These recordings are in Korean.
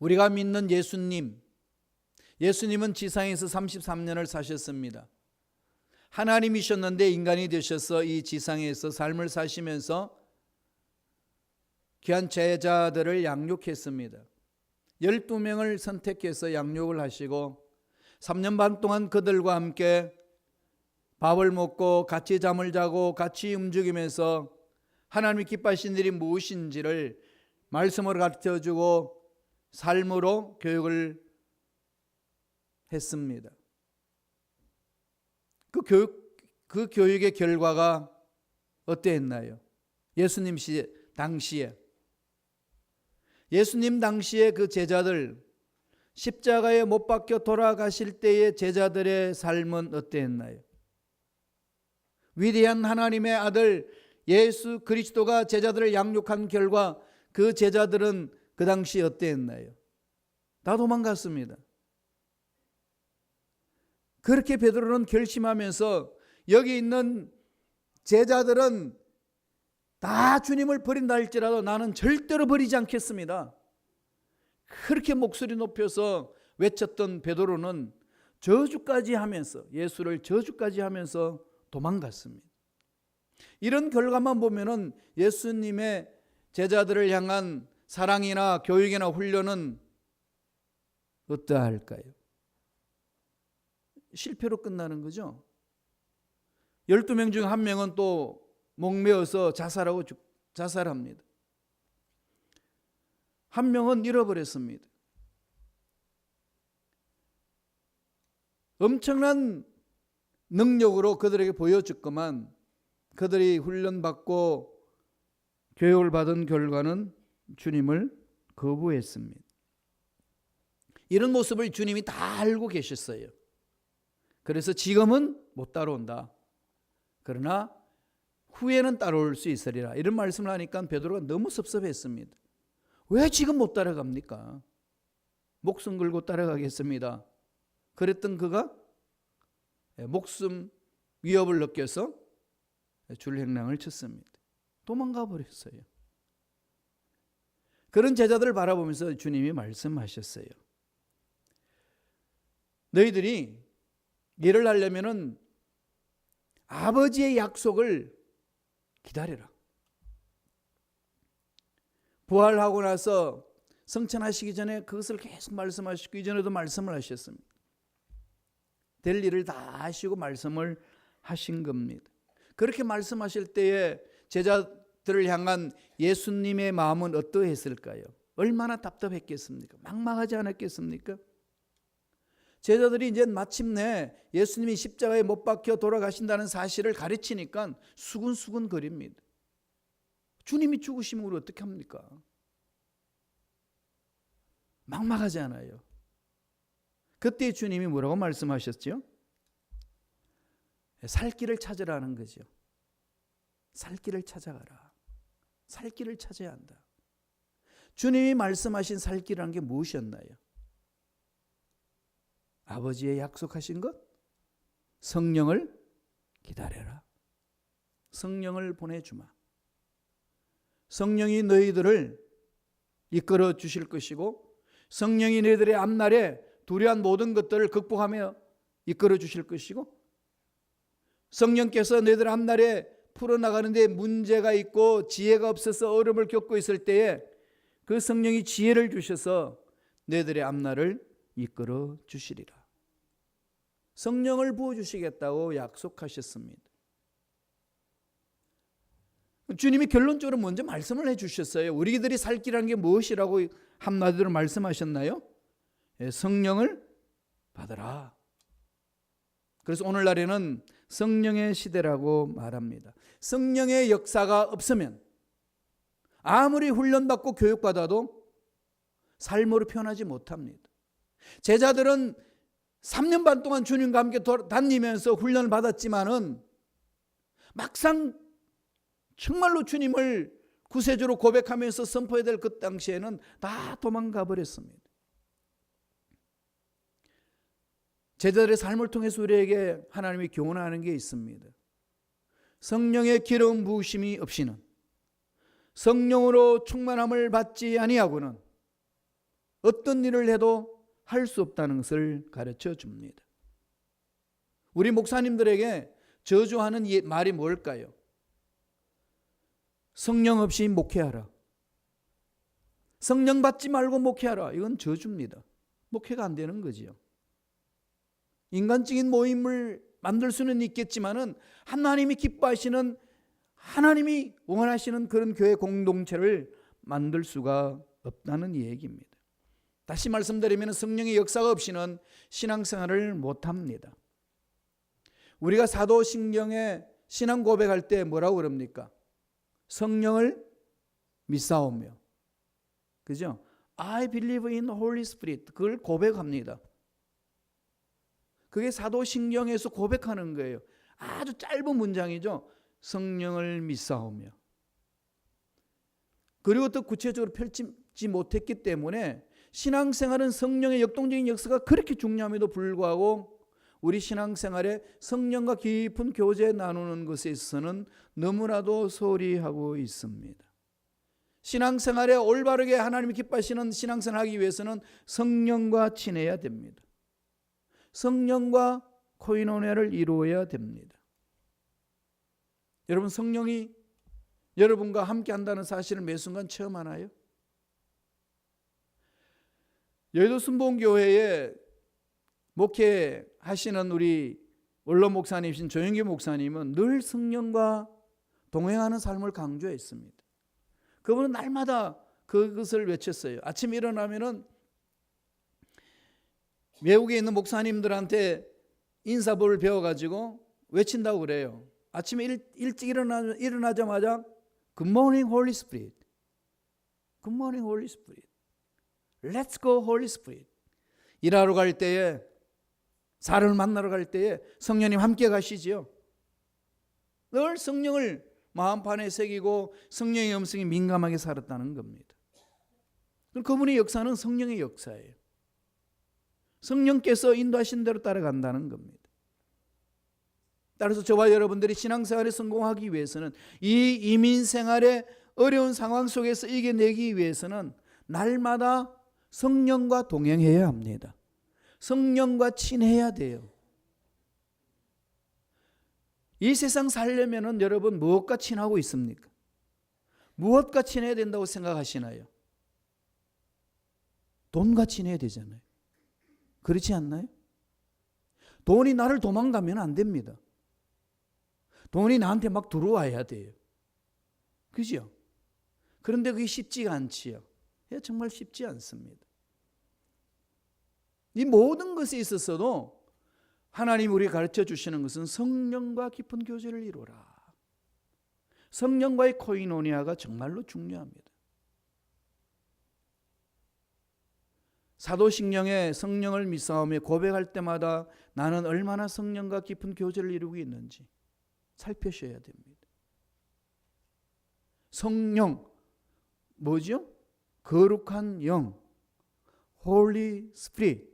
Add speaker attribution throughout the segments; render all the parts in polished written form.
Speaker 1: 우리가 믿는 예수님은 지상에서 33년을 사셨습니다. 하나님이셨는데 인간이 되셔서 이 지상에서 삶을 사시면서 귀한 제자들을 양육했습니다. 12명을 선택해서 양육을 하시고 3년 반 동안 그들과 함께 밥을 먹고 같이 잠을 자고 같이 움직이면서 하나님이 기뻐하신 일이 무엇인지를 말씀으로 가르쳐주고 삶으로 교육을 했습니다. 그 교육의 결과가 어땠나요? 예수님 당시에 그 제자들, 십자가에 못 박혀 돌아가실 때의 제자들의 삶은 어땠나요? 위대한 하나님의 아들 예수 그리스도가 제자들을 양육한 결과 그 제자들은 그 당시 어땠나요? 다 도망갔습니다. 그렇게 베드로는 결심하면서 여기 있는 제자들은 다 주님을 버린다 할지라도 나는 절대로 버리지 않겠습니다. 그렇게 목소리 높여서 외쳤던 베드로는 저주까지 하면서 예수를 저주까지 하면서 도망갔습니다. 이런 결과만 보면은 예수님의 제자들을 향한 사랑이나 교육이나 훈련은 어떠할까요? 실패로 끝나는 거죠. 12명 중 한 명은 또 목매어서 자살합니다. 한 명은 잃어버렸습니다. 엄청난 능력으로 그들에게 보여줬건만 그들이 훈련받고 교육을 받은 결과는 주님을 거부했습니다. 이런 모습을 주님이 다 알고 계셨어요. 그래서 지금은 못 따라온다. 그러나 후에는 따라올 수 있으리라. 이런 말씀을 하니까 베드로가 너무 섭섭했습니다. 왜 지금 못 따라갑니까? 목숨 걸고 따라가겠습니다. 그랬던 그가 목숨 위협을 느껴서 줄행랑을 쳤습니다. 도망가 버렸어요. 그런 제자들을 바라보면서 주님이 말씀하셨어요. 너희들이 일을 하려면은 아버지의 약속을 기다려라. 부활하고 나서 성천하시기 전에 그것을 계속 말씀하시고 이전에도 말씀을 하셨습니다. 될 일을 다 하시고 말씀을 하신 겁니다. 그렇게 말씀하실 때에 제자들을 향한 예수님의 마음은 어떠했을까요? 얼마나 답답했겠습니까? 막막하지 않았겠습니까? 제자들이 이제 마침내 예수님이 십자가에 못 박혀 돌아가신다는 사실을 가르치니까 수근수근 거립니다. 주님이 죽으시면 우리 어떻게 합니까? 막막하지 않아요. 그때 주님이 뭐라고 말씀하셨죠? 살 길을 찾으라는 거죠. 살 길을 찾아가라. 살 길을 찾아야 한다. 주님이 말씀하신 살 길이라는 게 무엇이었나요? 아버지의 약속하신 것? 성령을 기다려라. 성령을 보내주마. 성령이 너희들을 이끌어 주실 것이고 성령이 너희들의 앞날에 두려운 모든 것들을 극복하며 이끌어 주실 것이고 성령께서 너희들 앞날에 풀어나가는 데 문제가 있고 지혜가 없어서 어려움을 겪고 있을 때에 그 성령이 지혜를 주셔서 너희들의 앞날을 이끌어 주시리라. 성령을 부어주시겠다고 약속하셨습니다. 주님이 결론적으로 먼저 말씀을 해주셨어요. 우리들이 살 길이라는 게 무엇이라고 한마디로 말씀하셨나요? 성령을 받으라. 그래서 오늘날에는 성령의 시대라고 말합니다. 성령의 역사가 없으면 아무리 훈련받고 교육받아도 삶으로 표현하지 못합니다. 제자들은 3년 반 동안 주님과 함께 다니면서 훈련을 받았지만은 막상 정말로 주님을 구세주로 고백하면서 선포해야 될 그 당시에는 다 도망가 버렸습니다. 제자들의 삶을 통해서 우리에게 하나님이 교훈하는 게 있습니다. 성령의 기름 부으심이 없이는 성령으로 충만함을 받지 아니하고는 어떤 일을 해도 할 수 없다는 것을 가르쳐 줍니다. 우리 목사님들에게 저주하는 말이 뭘까요? 성령 없이 목회하라. 성령 받지 말고 목회하라. 이건 저주입니다. 목회가 안 되는 거지요. 인간적인 모임을 만들 수는 있겠지만은 하나님이 기뻐하시는, 하나님이 원하시는 그런 교회 공동체를 만들 수가 없다는 얘기입니다. 다시 말씀드리면 성령의 역사가 없이는 신앙생활을 못합니다. 우리가 사도신경에 신앙 고백할 때 뭐라고 그럽니까? 성령을 믿사오며, 그죠? I believe in Holy Spirit. 그걸 고백합니다. 그게 사도신경에서 고백하는 거예요. 아주 짧은 문장이죠. 성령을 믿사오며. 그리고 또 구체적으로 펼치지 못했기 때문에 신앙생활은 성령의 역동적인 역사가 그렇게 중요함에도 불구하고 우리 신앙생활에 성령과 깊은 교제 나누는 것에 있어서는 너무나도 소홀히 하고 있습니다. 신앙생활에 올바르게 하나님이 기뻐하시는 신앙생활을 하기 위해서는 성령과 친해야 됩니다. 성령과 코이노니아를 이루어야 됩니다. 여러분, 성령이 여러분과 함께 한다는 사실을 매 순간 체험하나요? 여의도 순복음교회에 목회하시는 우리 원로 목사님이신 조영기 목사님은 늘 성령과 동행하는 삶을 강조했습니다. 그분은 날마다 그것을 외쳤어요. 아침에 일어나면은 외국에 있는 목사님들한테 인사법을 배워가지고 외친다고 그래요. 아침에 일찍 일어나자마자 Good morning, Holy Spirit. Good morning, Holy Spirit. Let's go, Holy Spirit. 일하러 갈 때에, 사람을 만나러 갈 때에 성령님 함께 가시지요. 늘 성령을 마음판에 새기고 성령의 음성에 민감하게 살았다는 겁니다. 그분의 역사는 성령의 역사예요. 성령께서 인도하신 대로 따라간다는 겁니다. 따라서 저와 여러분들이 신앙생활에 성공하기 위해서는, 이 이민생활의 어려운 상황 속에서 이겨내기 위해서는 날마다 성령과 동행해야 합니다. 성령과 친해야 돼요. 이 세상 살려면은 여러분 무엇과 친하고 있습니까? 무엇과 친해야 된다고 생각하시나요? 돈과 친해야 되잖아요. 그렇지 않나요? 돈이 나를 도망가면 안 됩니다. 돈이 나한테 막 들어와야 돼요. 그죠? 그런데 그게 쉽지가 않지요. 정말 쉽지 않습니다. 이 모든 것에 있어서도 하나님 우리 가르쳐 주시는 것은 성령과 깊은 교제를 이루라. 성령과의 코이노니아가 정말로 중요합니다. 사도신경에 성령을 믿사오며 고백할 때마다 나는 얼마나 성령과 깊은 교제를 이루고 있는지 살펴셔야 됩니다. 성령, 뭐죠? 거룩한 영, Holy Spirit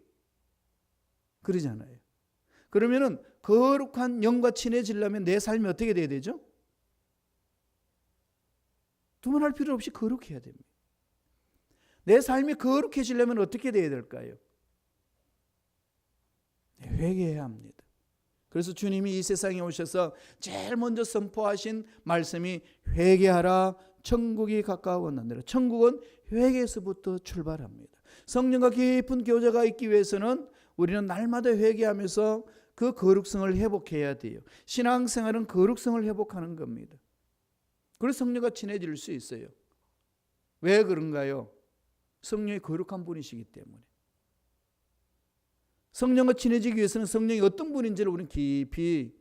Speaker 1: 그러잖아요. 그러면은 거룩한 영과 친해지려면 내 삶이 어떻게 돼야 되죠? 두말할 필요 없이 거룩해야 됩니다. 내 삶이 거룩해지려면 어떻게 돼야 될까요? 회개해야 합니다. 그래서 주님이 이 세상에 오셔서 제일 먼저 선포하신 말씀이 회개하라, 천국이 가까웠느니라. 천국은 회개에서부터 출발합니다. 성령과 깊은 교제가 있기 위해서는 우리는 날마다 회개하면서 그 거룩성을 회복해야 돼요. 신앙생활은 거룩성을 회복하는 겁니다. 그래서 성령과 친해질 수 있어요. 왜 그런가요? 성령이 거룩한 분이시기 때문에. 성령과 친해지기 위해서는 성령이 어떤 분인지를 우리는 깊이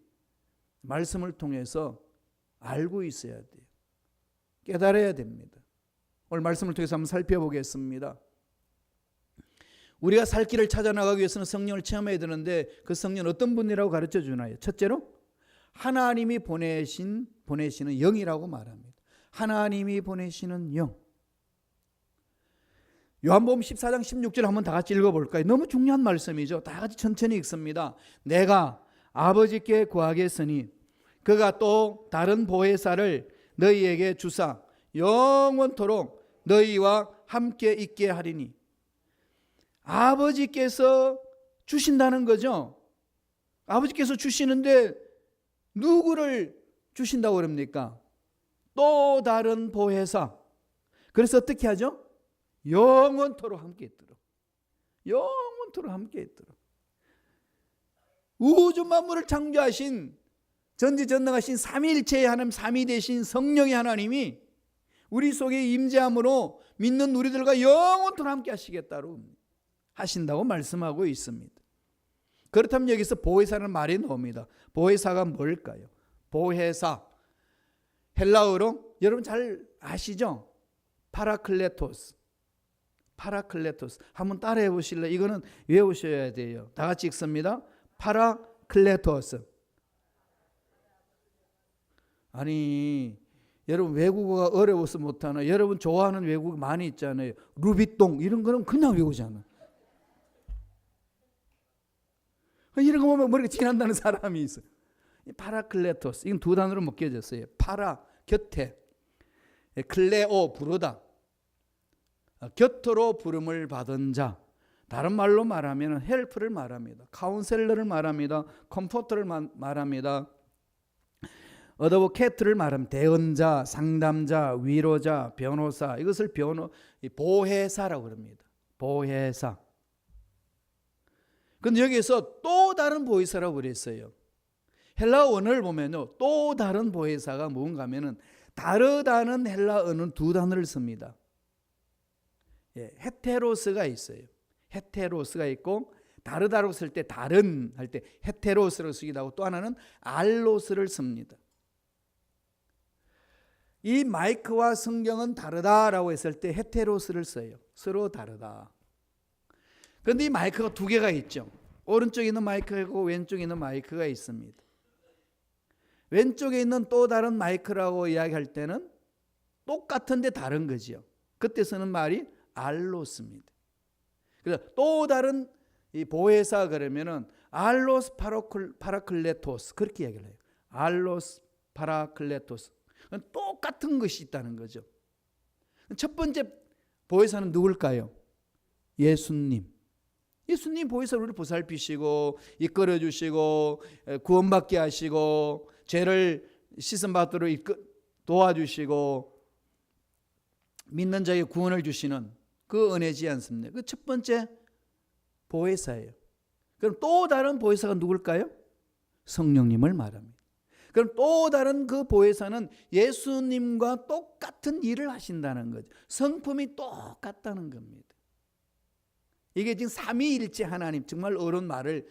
Speaker 1: 말씀을 통해서 알고 있어야 돼요. 깨달아야 됩니다. 오늘 말씀을 통해서 한번 살펴보겠습니다. 우리가 살 길을 찾아나가기 위해서는 성령을 체험해야 되는데 그 성령은 어떤 분이라고 가르쳐 주나요? 첫째로 하나님이 보내시는 영이라고 말합니다. 하나님이 보내시는 영. 요한복음 14장 16절 한번 다 같이 읽어볼까요? 너무 중요한 말씀이죠. 다 같이 천천히 읽습니다. 내가 아버지께 구하겠으니 그가 또 다른 보혜사를 너희에게 주사 영원토록 너희와 함께 있게 하리니 아버지께서 주신다는 거죠. 아버지께서 주시는데 누구를 주신다고 그럽니까? 또 다른 보혜사. 그래서 어떻게 하죠? 영원토록 함께 있도록. 영원토록 함께 있도록. 우주 만물을 창조하신 전지전능하신 삼위일체의 하나님, 삼위 되신 성령의 하나님이 우리 속에 임재함으로 믿는 우리들과 영원토록 함께 하시겠다고 하신다고 말씀하고 있습니다. 그렇다면 여기서 보혜사라는 말이 나옵니다. 보혜사가 뭘까요? 보혜사, 헬라어로 여러분 잘 아시죠? 파라클레토스. 파라클레토스. 한번 따라해 보실래요? 이거는 외우셔야 돼요. 다 같이 읽습니다. 파라클레토스. 아니, 여러분 외국어가 어려워서 못하나? 여러분 좋아하는 외국어 많이 있잖아요. 루비똥 이런 거는 그냥 외우잖아. 이런 거 보면 머리가 지난다는 사람이 있어. 파라클레토스. 이건 두 단어로 묶여졌어요. 파라, 곁에. 클레오, 부르다. 곁으로 부름을 받은 자. 다른 말로 말하면 헬프를 말합니다. 카운셀러를 말합니다. 컴포터를 말합니다. 어드보케이트를 말하면 대언자, 상담자, 위로자, 변호사. 이것을 보혜사라고 그럽니다. 보혜사. 근데 여기서 또 다른 보혜사라고 그랬어요. 헬라 언어를 보면요, 또 다른 보혜사가 뭔가 하면은 다르다는 헬라 언어는 두 단어를 씁니다. 헤테로스가 있어요. 헤테로스가 있고, 다르다고 쓸 때 다른 할 때 헤테로스를 쓰기도 하고, 또 하나는 알로스를 씁니다. 이 마이크와 성경은 다르다라고 했을 때 헤테로스를 써요. 서로 다르다. 그런데 이 마이크가 두 개가 있죠. 오른쪽에 있는 마이크가 있고 왼쪽에 있는 마이크가 있습니다. 왼쪽에 있는 또 다른 마이크라고 이야기할 때는 똑같은데 다른 거죠. 그때 쓰는 말이 알로스입니다. 그래서 또 다른 이 보혜사 그러면은 알로스 파라클레토스 그렇게 이야기를 해요. 알로스 파라클레토스. 똑같은 것이 있다는 거죠. 첫 번째 보혜사는 누굴까요? 예수님. 예수님 보혜사 우리를 보살피시고 이끌어 주시고 구원받게 하시고 죄를 씻음 받도록 도와주시고 믿는 자에게 구원을 주시는 그 은혜지 않습니까? 그 첫 번째 보혜사예요. 그럼 또 다른 보혜사가 누굴까요? 성령님을 말합니다. 그럼 또 다른 그 보혜사는 예수님과 똑같은 일을 하신다는 거죠. 성품이 똑같다는 겁니다. 이게 지금 삼위일체 하나님, 정말 어려운 말을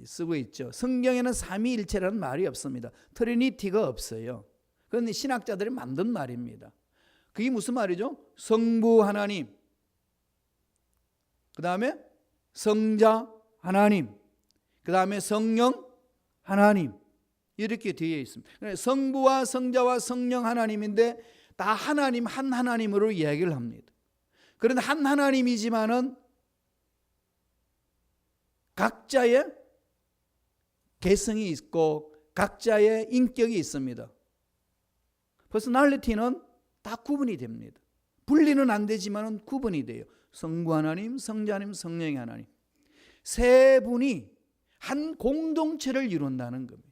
Speaker 1: 쓰고 있죠. 성경에는 삼위일체라는 말이 없습니다. 트리니티가 없어요. 그건 신학자들이 만든 말입니다. 그게 무슨 말이죠? 성부 하나님, 그 다음에 성자 하나님, 그 다음에 성령 하나님, 이렇게 되어 있습니다. 성부와 성자와 성령 하나님인데 다 하나님 한 하나님으로 이야기를 합니다. 그런데 한 하나님이지만은 각자의 개성이 있고 각자의 인격이 있습니다. 퍼스널리티는 다 구분이 됩니다. 분리는 안 되지만은 구분이 돼요. 성부 하나님, 성자 하나님, 성령의 하나님. 세 분이 한 공동체를 이룬다는 겁니다.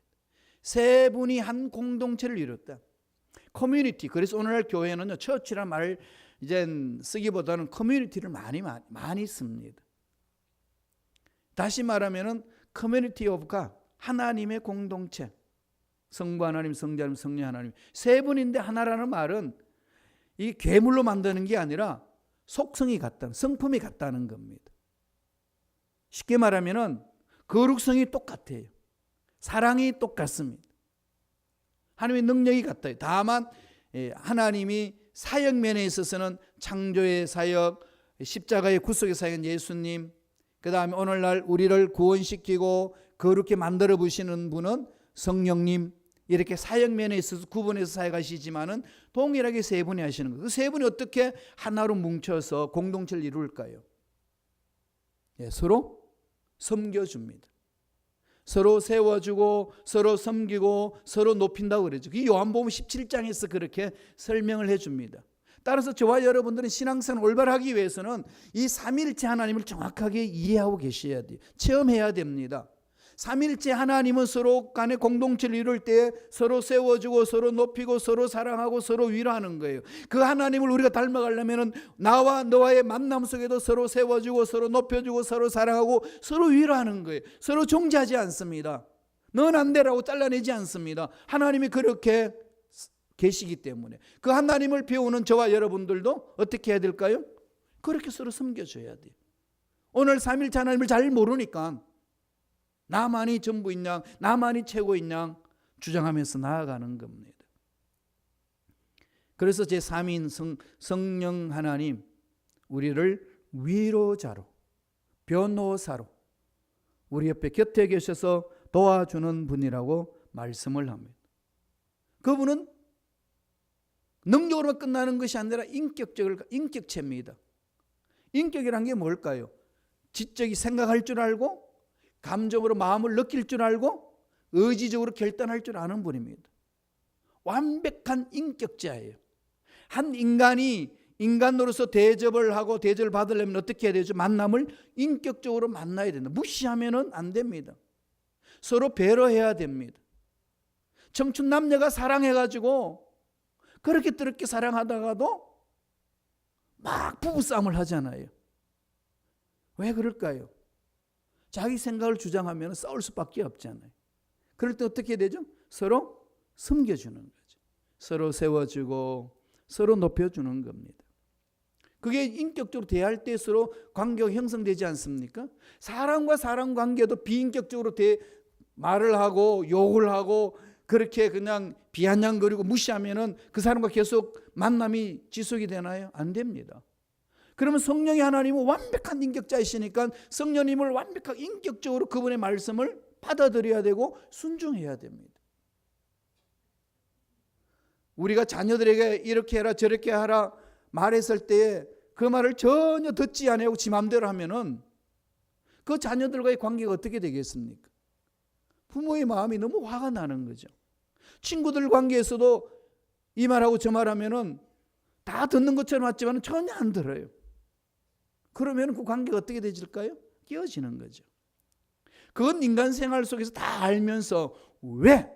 Speaker 1: 세 분이 한 공동체를 이뤘다. 커뮤니티. 그래서 오늘날 교회는요, 처치란 말을 이제 쓰기보다는 커뮤니티를 많이 씁니다. 다시 말하면은 커뮤니티 오브 갓, 하나님의 공동체. 성부 하나님, 성자 하나님, 성령 하나님. 세 분인데 하나라는 말은 이 괴물로 만드는 게 아니라 속성이 같다는, 성품이 같다는 겁니다. 쉽게 말하면은 거룩성이 똑같아요. 사랑이 똑같습니다. 하나님의 능력이 같아요. 다만 하나님이 사역면에 있어서는 창조의 사역, 십자가의 구속의 사역은 예수님, 그 다음에 오늘날 우리를 구원시키고 거룩게 만들어 보시는 분은 성령님, 이렇게 사역면에 있어서 구분해서 사역하시지만은 동일하게 세 분이 하시는 거예요. 그 세 분이 어떻게 하나로 뭉쳐서 공동체를 이룰까요? 서로 섬겨줍니다. 서로 세워주고 서로 섬기고 서로 높인다고 그러죠. 그 요한복음 17장에서 그렇게 설명을 해줍니다. 따라서 저와 여러분들은 신앙생활 올바르게 하기 위해서는 이 삼위일체 하나님을 정확하게 이해하고 계셔야 돼요. 체험해야 됩니다. 삼위일체 하나님은 서로 간의 공동체를 이룰 때 서로 세워주고 서로 높이고 서로 사랑하고 서로 위로하는 거예요. 그 하나님을 우리가 닮아가려면 나와 너와의 만남 속에도 서로 세워주고 서로 높여주고 서로 사랑하고 서로 위로하는 거예요. 서로 정죄하지 않습니다. 넌 안 되라고 잘라내지 않습니다. 하나님이 그렇게 계시기 때문에 그 하나님을 배우는 저와 여러분들도 어떻게 해야 될까요? 그렇게 서로 섬겨줘야 돼요. 오늘 삼위일체 하나님을 잘 모르니까 나만이 전부인 양, 나만이 최고인 양 주장하면서 나아가는 겁니다. 그래서 제3인 성령 하나님, 우리를 위로자로, 변호사로 우리 옆에 곁에 계셔서 도와주는 분이라고 말씀을 합니다. 그분은 능력으로만 끝나는 것이 아니라 인격체입니다. 인격이란 게 뭘까요? 지적이 생각할 줄 알고 감정으로 마음을 느낄 줄 알고 의지적으로 결단할 줄 아는 분입니다. 완벽한 인격자예요. 한 인간이 인간으로서 대접을 하고 대접을 받으려면 어떻게 해야 되죠? 만남을 인격적으로 만나야 된다. 무시하면 안 됩니다. 서로 배려해야 됩니다. 청춘 남녀가 사랑해가지고 그렇게 뜨겁게 사랑하다가도 막 부부싸움을 하잖아요. 왜 그럴까요? 자기 생각을 주장하면 싸울 수밖에 없잖아요. 그럴 때 어떻게 되죠? 서로 섬겨주는 거죠. 서로 세워주고 서로 높여주는 겁니다. 그게 인격적으로 대할 때 서로 관계가 형성되지 않습니까? 사람과 사람 관계도 비인격적으로 말을 하고 욕을 하고 그렇게 그냥 비아냥거리고 무시하면은 그 사람과 계속 만남이 지속이 되나요? 안 됩니다. 그러면 성령의 하나님은 완벽한 인격자이시니까 성령님을 완벽하게 인격적으로 그분의 말씀을 받아들여야 되고 순종해야 됩니다. 우리가 자녀들에게 이렇게 해라 저렇게 하라 말했을 때에 그 말을 전혀 듣지 않고 지 마음대로 하면은 그 자녀들과의 관계가 어떻게 되겠습니까? 부모의 마음이 너무 화가 나는 거죠. 친구들 관계에서도 이 말하고 저 말하면은 다 듣는 것처럼 맞지만 전혀 안 들어요. 그러면 그 관계가 어떻게 되질까요? 깨어지는 거죠. 그건 인간 생활 속에서 다 알면서 왜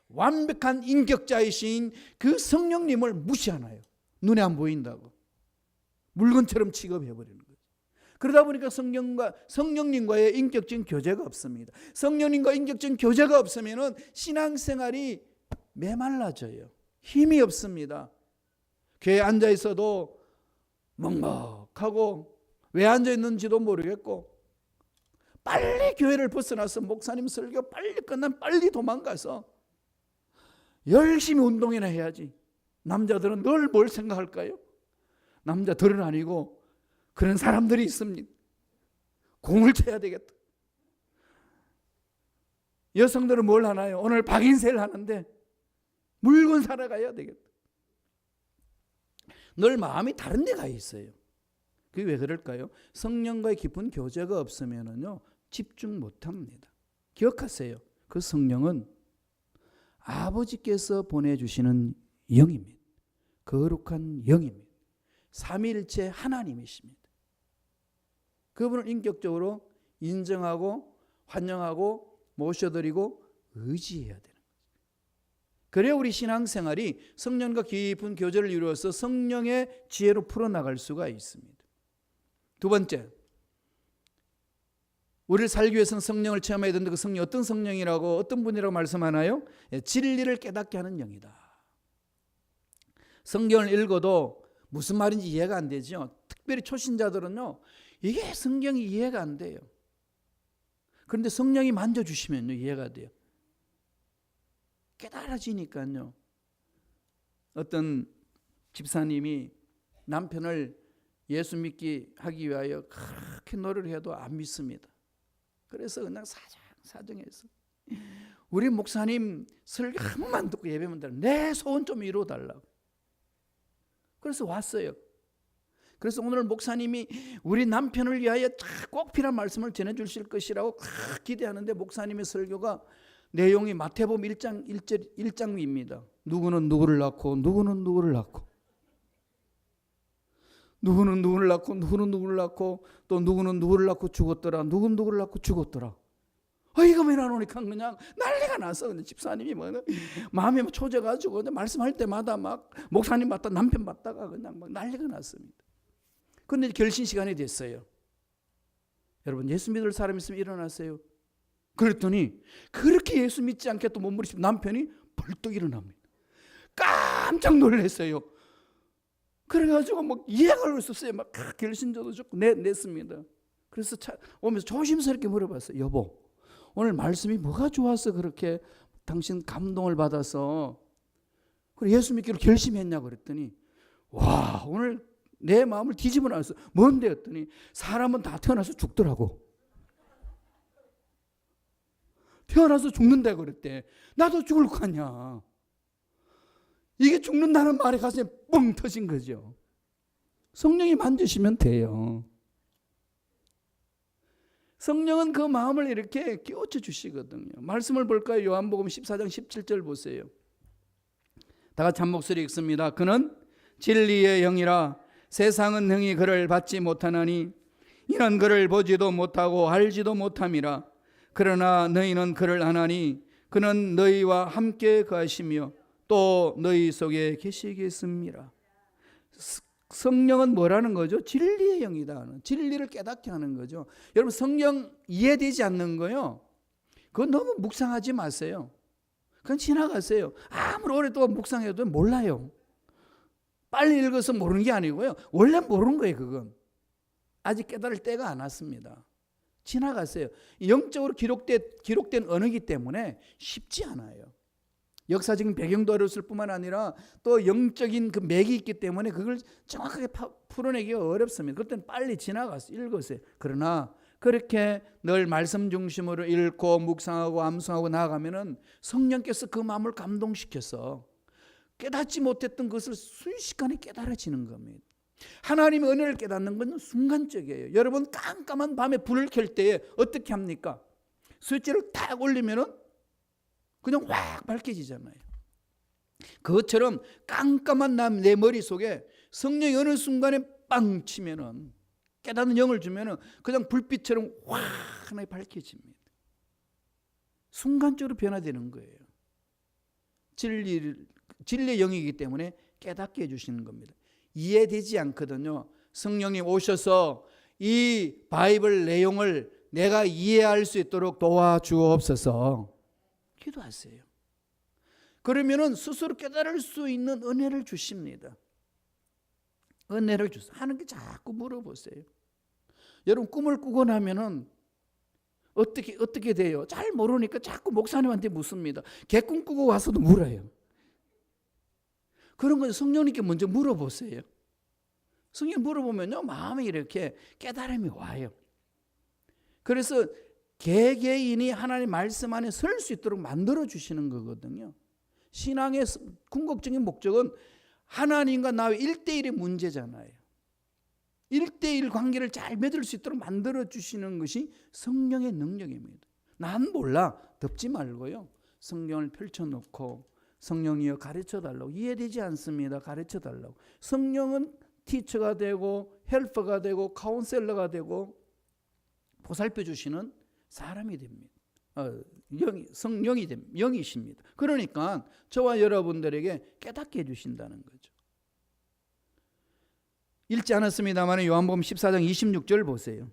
Speaker 1: 완벽한 인격자이신 그 성령님을 무시하나요? 눈에 안 보인다고 물건처럼 취급해버리는 거죠. 그러다 보니까 성령님과의 인격적인 교제가 없습니다. 성령님과 인격적인 교제가 없으면 신앙생활이 메말라져요. 힘이 없습니다. 교회에 앉아 있어도 먹먹하고 왜 앉아 있는지도 모르겠고 빨리 교회를 벗어나서 목사님 설교 빨리 끝나면 빨리 도망가서 열심히 운동이나 해야지. 남자들은 늘 뭘 생각할까요? 남자들은 아니고 그런 사람들이 있습니다. 공을 쳐야 되겠다. 여성들은 뭘 하나요? 오늘 박인세를 하는데 물건 사러 가야 되겠다. 늘 마음이 다른 데 가 있어요. 그게 왜 그럴까요? 성령과의 깊은 교제가 없으면요 집중 못합니다. 기억하세요. 그 성령은 아버지께서 보내주시는 영입니다. 거룩한 영입니다. 삼위일체 하나님이십니다. 그분을 인격적으로 인정하고 환영하고 모셔드리고 의지해야 되는 거죠. 그래야 우리 신앙생활이 성령과 깊은 교제를 이루어서 성령의 지혜로 풀어나갈 수가 있습니다. 두 번째, 우리를 살기 위해서는 성령을 체험해야 되는데 그 성령이 어떤 성령이라고 어떤 분이라고 말씀하나요? 진리를 깨닫게 하는 영이다. 성경을 읽어도 무슨 말인지 이해가 안 되죠. 특별히 초신자들은요 이게 성경이 이해가 안 돼요. 그런데 성령이 만져주시면요 이해가 돼요. 깨달아지니까요. 어떤 집사님이 남편을 예수 믿게 하기 위하여 그렇게 노력을 해도 안 믿습니다. 그래서 그냥 사정해서 우리 목사님 설교 한 번만 듣고 예배만 달라. 내 소원 좀 이루어달라고. 그래서 왔어요. 그래서 오늘 목사님이 우리 남편을 위하여 꼭 필요한 말씀을 전해주실 것이라고 기대하는데 목사님의 설교가 내용이 마태복음 1장 1절입니다. 누구는 누구를 낳고 누구는 누구를 낳고 누구는 누구를 낳고 누구는 누구를 낳고 또 누구는 누구를 낳고 죽었더라. 누구는 누구를 낳고 죽었더라. 이거 왜 나오니까 그냥 난리가 났어. 근데 집사님이 마음이 초져가지고 말씀할 때마다 막 목사님 봤다 남편 봤다가 그냥 막 난리가 났습니다. 그런데 결신 시간이 됐어요. 여러분 예수 믿을 사람 있으면 일어나세요. 그랬더니 그렇게 예수 믿지 않게 또 몸부림치면 남편이 벌떡 일어납니다. 깜짝 놀랐어요. 그래가지고 막 이해가 할 수 없어요. 막 결신서도 적고 냈습니다. 그래서 오면서 조심스럽게 물어봤어요. 여보, 오늘 말씀이 뭐가 좋아서 그렇게 당신 감동을 받아서 그래 예수 믿기로 결심했냐고 그랬더니 와, 오늘 내 마음을 뒤집어 놨어. 뭔데 했더니 사람은 다 태어나서 죽더라고. 태어나서 죽는다 그랬대. 나도 죽을 거 아니야. 이게 죽는다는 말에 가슴에 뻥 터진 거죠. 성령이 만지시면 돼요. 성령은 그 마음을 이렇게 깨우쳐 주시거든요. 말씀을 볼까요? 요한복음 14장 17절 보세요. 다 같이 한 목소리 읽습니다. 그는 진리의 영이라 세상은 능히 그를 받지 못하나니 이는 그를 보지도 못하고 알지도 못함이라. 그러나 너희는 그를 아나니 그는 너희와 함께 거하시며 또 너희 속에 계시겠습니다. 성령은 뭐라는 거죠? 진리의 영이다. 진리를 깨닫게 하는 거죠. 여러분 성령 이해되지 않는 거요. 그건 너무 묵상하지 마세요. 그건 지나가세요. 아무리 오랫동안 묵상해도 몰라요. 빨리 읽어서 모르는 게 아니고요. 원래 모르는 거예요. 그건. 아직 깨달을 때가 안 왔습니다. 지나가세요. 영적으로 기록된 언어이기 때문에 쉽지 않아요. 역사적인 배경도 어려웠을 뿐만 아니라 또 영적인 그 맥이 있기 때문에 그걸 정확하게 풀어내기가 어렵습니다. 그럴 때는 빨리 지나가서 읽으세요. 그러나 그렇게 늘 말씀 중심으로 읽고 묵상하고 암송하고 나아가면은 성령께서 그 마음을 감동시켜서 깨닫지 못했던 것을 순식간에 깨달아지는 겁니다. 하나님의 은혜를 깨닫는 건 순간적이에요. 여러분 깜깜한 밤에 불을 켤 때에 어떻게 합니까? 스위치를 딱 올리면은 그냥 확 밝혀지잖아요. 그것처럼 깜깜한 내 머릿속에 성령이 어느 순간에 빵 치면은 깨닫는 영을 주면은 그냥 불빛처럼 환하게 밝혀집니다. 순간적으로 변화되는 거예요. 진리의 영이기 때문에 깨닫게 해주시는 겁니다. 이해되지 않거든요. 성령이 오셔서 이 바이블 내용을 내가 이해할 수 있도록 도와주옵소서. 기도하세요. 그러면은 스스로 깨달을 수 있는 은혜를 주십니다. 은혜를 주세요. 하는 게 자꾸 물어보세요. 여러분 꿈을 꾸고 나면은 어떻게 돼요? 잘 모르니까 자꾸 목사님한테 묻습니다. 개꿈 꾸고 와서도 물어요. 그런 건 성령님께 먼저 물어보세요. 성령 물어보면요 마음에 이렇게 깨달음이 와요. 그래서 개개인이 하나님의 말씀 안에 설 수 있도록 만들어 주시는 거거든요. 신앙의 궁극적인 목적은 하나님과 나의 1대1의 문제잖아요. 1대1 관계를 잘 맺을 수 있도록 만들어 주시는 것이 성령의 능력입니다. 난 몰라 덮지 말고요. 성경을 펼쳐놓고 성령이여 가르쳐달라고. 이해되지 않습니다. 가르쳐달라고. 성령은 티처가 되고 헬퍼가 되고 카운셀러가 되고 보살펴 주시는 사람이 됩니다. 성령이 됩니다. 영이십니다. 그러니까 저와 여러분들에게 깨닫게 해주신다는 거죠. 읽지 않았습니다만 요한복음 14장 26절 보세요.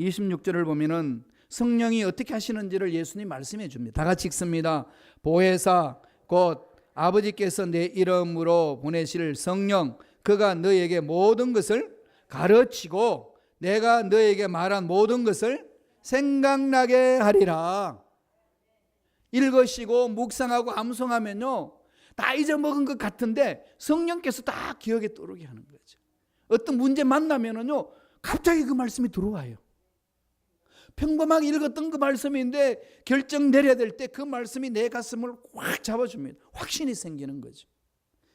Speaker 1: 26절을 보면은 성령이 어떻게 하시는지를 예수님 말씀해 줍니다. 다 같이 읽습니다. 보혜사 곧 아버지께서 내 이름으로 보내실 성령 그가 너에게 모든 것을 가르치고 내가 너에게 말한 모든 것을 생각나게 하리라. 읽으시고 묵상하고 암송하면요 다 잊어먹은 것 같은데 성령께서 다 기억에 떠오르게 하는 거죠. 어떤 문제 만나면은요 갑자기 그 말씀이 들어와요. 평범하게 읽었던 그 말씀인데 결정 내려야 될 때 그 말씀이 내 가슴을 확 잡아줍니다. 확신이 생기는 거죠.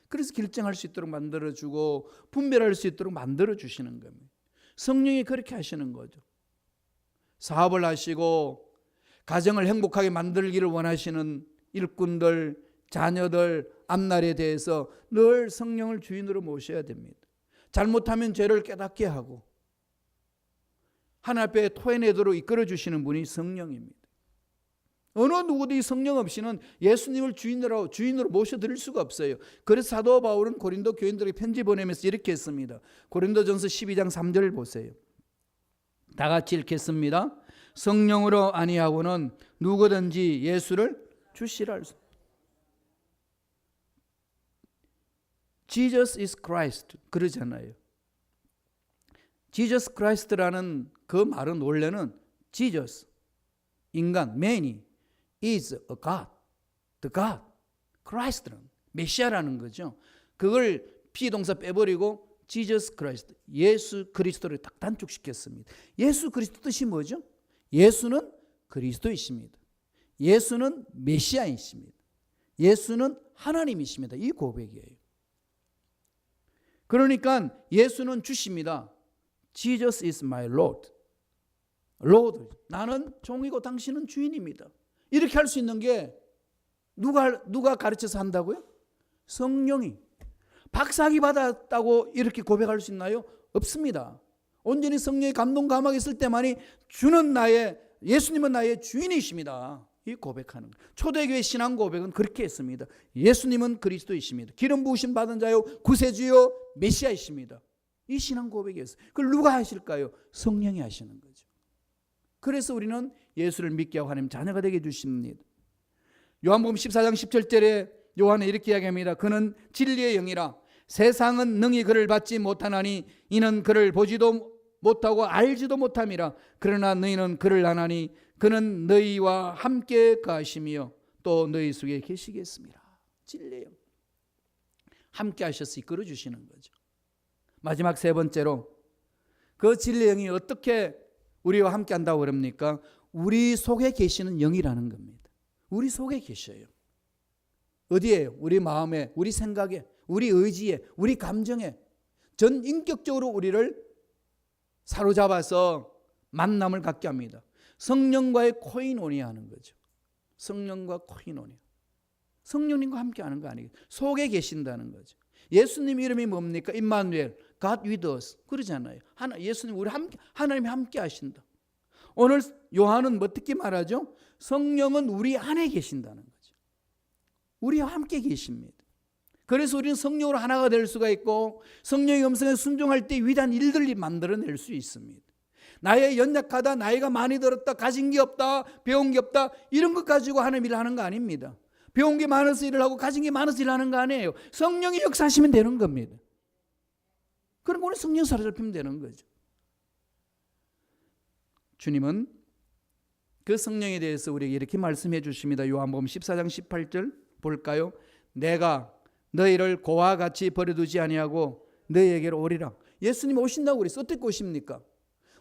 Speaker 1: 그래서 결정할 수 있도록 만들어주고 분별할 수 있도록 만들어주시는 겁니다. 성령이 그렇게 하시는 거죠. 사업을 하시고 가정을 행복하게 만들기를 원하시는 일꾼들, 자녀들, 앞날에 대해서 늘 성령을 주인으로 모셔야 됩니다. 잘못하면 죄를 깨닫게 하고 하나님 앞에 토해내도록 이끌어주시는 분이 성령입니다. 어느 누구도 이 성령 없이는 예수님을 주인으로 모셔드릴 수가 없어요. 그래서 사도 바울은 고린도 교인들에게 편지 보내면서 이렇게 했습니다. 고린도전서 12장 3절을 보세요. 다 같이 읽겠습니다. 성령으로 아니하고는 누구든지 예수를 주시라 할 수. Jesus is Christ 그러잖아요. Jesus Christ라는 그 말은 원래는 Jesus 인간 man이 is a God, the God, Christ는 메시아라는 거죠. 그걸 비동사 빼버리고 Jesus Christ, 예수 그리스도를 딱 단축시켰습니다. 예수 그리스도 뜻이 뭐죠? 예수는 그리스도이십니다. 예수는 메시아이십니다. 예수는 하나님이십니다. 이 고백이에요. 그러니까 예수는 주십니다. Jesus is my Lord. Lord, 나는 종이고 당신은 주인입니다. 이렇게 할 수 있는 게 누가 가르쳐서 한다고요? 성령이. 박사학위 받았다고 이렇게 고백할 수 있나요? 없습니다. 온전히 성령의 감동 감화가 있을 때만이 예수님은 나의 주인이십니다. 이 고백하는 거예요. 초대교회 신앙 고백은 그렇게 했습니다. 예수님은 그리스도이십니다. 기름 부으심 받은 자요 구세주요 메시아이십니다. 이 신앙 고백이었어요. 그걸 누가 하실까요? 성령이 하시는 거죠. 그래서 우리는 예수를 믿게 하고 하나님 자녀가 되게 해주십니다. 요한복음 14장 17절에 요한은 이렇게 이야기합니다. 그는 진리의 영이라 세상은 능히 그를 받지 못하나니 이는 그를 보지도 못하고 알지도 못함이라. 그러나 너희는 그를 아나니 그는 너희와 함께 가시며 또 너희 속에 계시겠습니다. 진리의 영. 함께 하셔서 이끌어 주시는 거죠. 마지막 세 번째로 그 진리의 영이 어떻게 우리와 함께 한다고 그럽니까? 우리 속에 계시는 영이라는 겁니다. 우리 속에 계셔요. 어디에요? 우리 마음에, 우리 생각에, 우리 의지에, 우리 감정에 전 인격적으로 우리를 사로잡아서 만남을 갖게 합니다. 성령과의 코이노니아 하는 거죠. 성령과 코이노니아. 성령님과 함께 하는 거 아니에요. 속에 계신다는 거죠. 예수님 이름이 뭡니까? 임마누엘, God with us 그러잖아요. 예수님 하나님이 함께 하신다. 오늘 요한은 어떻게 말하죠? 성령은 우리 안에 계신다는 거죠. 우리와 함께 계십니다. 그래서 우리는 성령으로 하나가 될 수가 있고 성령의 음성에 순종할 때 위대한 일들을 만들어낼 수 있습니다. 나의 연약하다, 나이가 많이 들었다, 가진 게 없다, 배운 게 없다 이런 것 가지고 하나님 일을 하는 거 아닙니다. 배운 게 많아서 일을 하고 가진 게 많아서 일을 하는 거 아니에요. 성령이 역사하시면 되는 겁니다. 그럼 우리 성령 사로잡히면 되는 거죠. 주님은 그 성령에 대해서 우리에게 이렇게 말씀해 주십니다. 요한복음 14장 18절 볼까요? 내가 너희를 고와 같이 버려두지 아니하고 너희에게로 오리라. 예수님 오신다고 그랬어요. 어떻게 오십니까?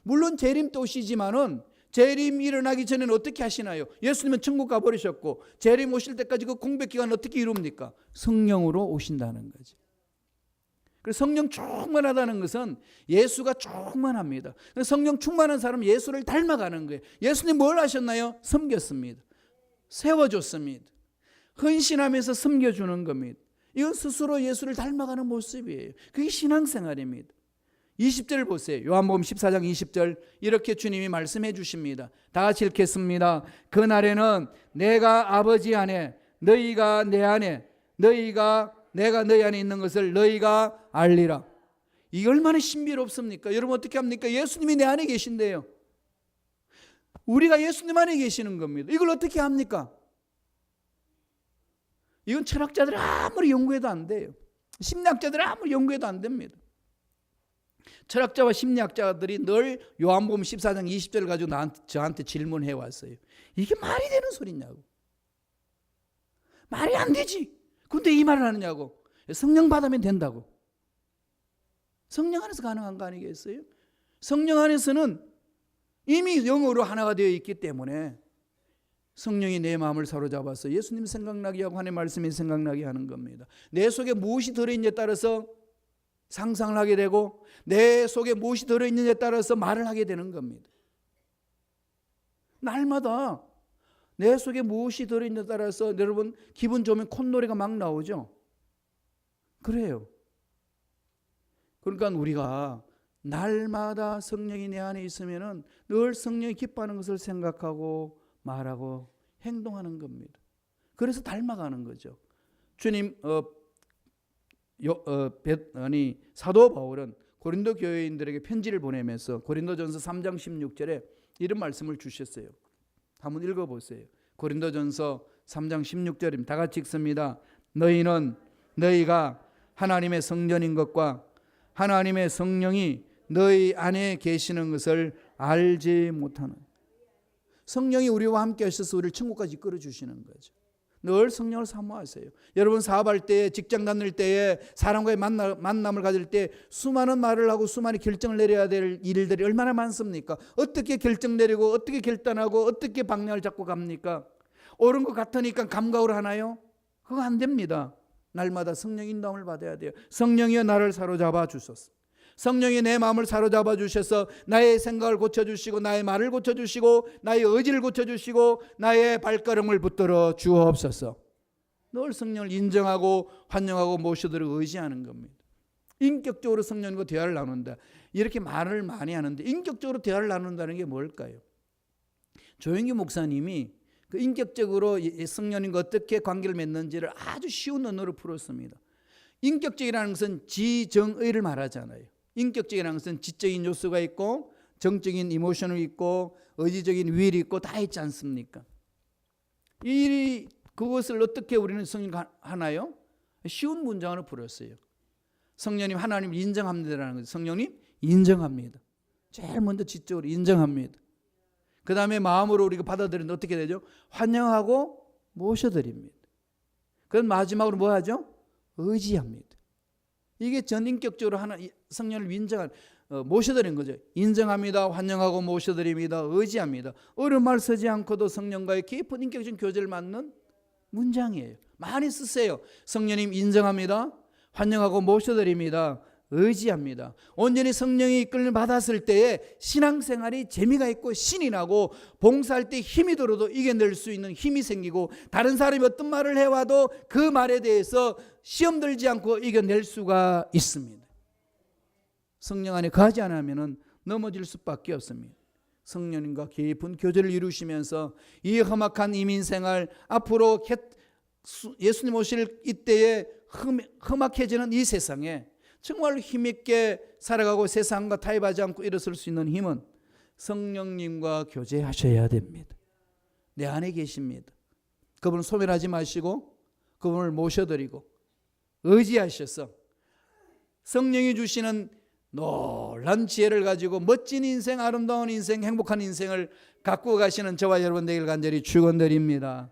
Speaker 1: 물론 재림 때 오시지만은 재림 일어나기 전에는 어떻게 하시나요? 예수님은 천국 가버리셨고 재림 오실 때까지 그 공백기간 어떻게 이룹니까? 성령으로 오신다는 거죠. 그래서 성령 충만하다는 것은 예수가 충만합니다. 성령 충만한 사람은 예수를 닮아가는 거예요. 예수님 뭘 하셨나요? 섬겼습니다. 세워줬습니다. 헌신하면서 섬겨주는 겁니다. 이건 스스로 예수를 닮아가는 모습이에요. 그게 신앙생활입니다. 20절 보세요. 요한복음 14장 20절 이렇게 주님이 말씀해 주십니다. 다 같이 읽겠습니다. 그날에는 내가 아버지 안에 너희가 내 안에 내가 너희 안에 있는 것을 너희가 알리라. 이게 얼마나 신비롭습니까? 여러분 어떻게 합니까? 예수님이 내 안에 계신데요. 우리가 예수님 안에 계시는 겁니다. 이걸 어떻게 합니까? 이건 철학자들이 아무리 연구해도 안 돼요. 심리학자들이 아무리 연구해도 안 됩니다. 철학자와 심리학자들이 늘 요한복음 14장 20절을 가지고 저한테 질문해 왔어요. 이게 말이 되는 소리냐고. 말이 안 되지. 근데 이 말을 하느냐고. 성령 받으면 된다고. 성령 안에서 가능한 거 아니겠어요? 성령 안에서는 이미 영으로 하나가 되어 있기 때문에 성령이 내 마음을 사로잡아서 예수님 생각나게 하고 하나님의 말씀이 생각나게 하는 겁니다. 내 속에 무엇이 들어있느냐에 따라서 상상을 하게 되고 내 속에 무엇이 들어있느냐에 따라서 말을 하게 되는 겁니다. 날마다 내 속에 무엇이 들어있느냐에 따라서 여러분 기분 좋으면 콧노래가 막 나오죠. 그래요. 그러니까 우리가 날마다 성령이 내 안에 있으면은 늘 성령이 기뻐하는 것을 생각하고 말하고 행동하는 겁니다. 그래서 닮아가는 거죠. 주님 사도 바울은 고린도 교회인들에게 편지를 보내면서 고린도전서 3장 16절에 이런 말씀을 주셨어요. 한번 읽어보세요. 고린도전서 3장 16절입니다. 다 같이 읽습니다. 너희는 너희가 하나님의 성전인 것과 하나님의 성령이 너희 안에 계시는 것을 알지 못하는. 성령이 우리와 함께 하셔서 우리를 천국까지 이끌어 주시는 거죠. 늘 성령을 사모하세요. 여러분 사업할 때, 직장 다닐 때에, 사람과의 만남을 가질 때 수많은 말을 하고 수많은 결정을 내려야 될 일들이 얼마나 많습니까? 어떻게 결정 내리고 어떻게 결단하고 어떻게 방향을 잡고 갑니까? 옳은 것 같으니까 감각으로 하나요? 그거 안 됩니다. 날마다 성령 인도함을 받아야 돼요. 성령이여 나를 사로잡아 주소서. 성령이 내 마음을 사로잡아 주셔서 나의 생각을 고쳐주시고 나의 말을 고쳐주시고 나의 의지를 고쳐주시고 나의 발걸음을 붙들어 주옵소서. 늘 성령을 인정하고 환영하고 모셔드리고 의지하는 겁니다. 인격적으로 성령과 대화를 나눈다. 이렇게 말을 많이 하는데 인격적으로 대화를 나눈다는 게 뭘까요? 조영기 목사님이 그 인격적으로 성령님과 어떻게 관계를 맺는지를 아주 쉬운 언어로 풀었습니다. 인격적이라는 것은 지정의를 말하잖아요. 인격적이라는 것은 지적인 요소가 있고 정적인 이모션이 있고 의지적인 윌이 있고 다 있지 않습니까? 그것을 어떻게 우리는 성령하나요? 쉬운 문장으로 풀었어요. 성령님 하나님을 인정합니다라는 거죠. 성령님 인정합니다. 제일 먼저 지적으로 인정합니다. 그 다음에 마음으로 우리가 받아들이는데 어떻게 되죠? 환영하고 모셔드립니다. 그럼 마지막으로 뭐 하죠? 의지합니다. 이게 전인격적으로 성령을 모셔드리는 거죠. 인정합니다. 환영하고 모셔드립니다. 의지합니다. 어려운 말 쓰지 않고도 성령과의 깊은 인격적인 교제를 맡는 문장이에요. 많이 쓰세요. 성령님 인정합니다. 환영하고 모셔드립니다. 의지합니다. 온전히 성령이 이끌림 받았을 때에 신앙생활이 재미가 있고 신이 나고 봉사할 때 힘이 들어도 이겨낼 수 있는 힘이 생기고 다른 사람이 어떤 말을 해와도 그 말에 대해서 시험 들지 않고 이겨낼 수가 있습니다. 성령 안에 거하지 않으면 넘어질 수밖에 없습니다. 성령님과 깊은 교제를 이루시면서 이 험악한 이민생활 앞으로 예수님 오실 이때에 험악해지는 이 세상에 정말 힘있게 살아가고 세상과 타협하지 않고 일어설 수 있는 힘은 성령님과 교제하셔야 됩니다. 내 안에 계십니다. 그분을 소멸하지 마시고 그분을 모셔드리고 의지하셔서 성령이 주시는 놀란 지혜를 가지고 멋진 인생, 아름다운 인생, 행복한 인생을 갖고 가시는 저와 여러분 되길 간절히 축원드립니다.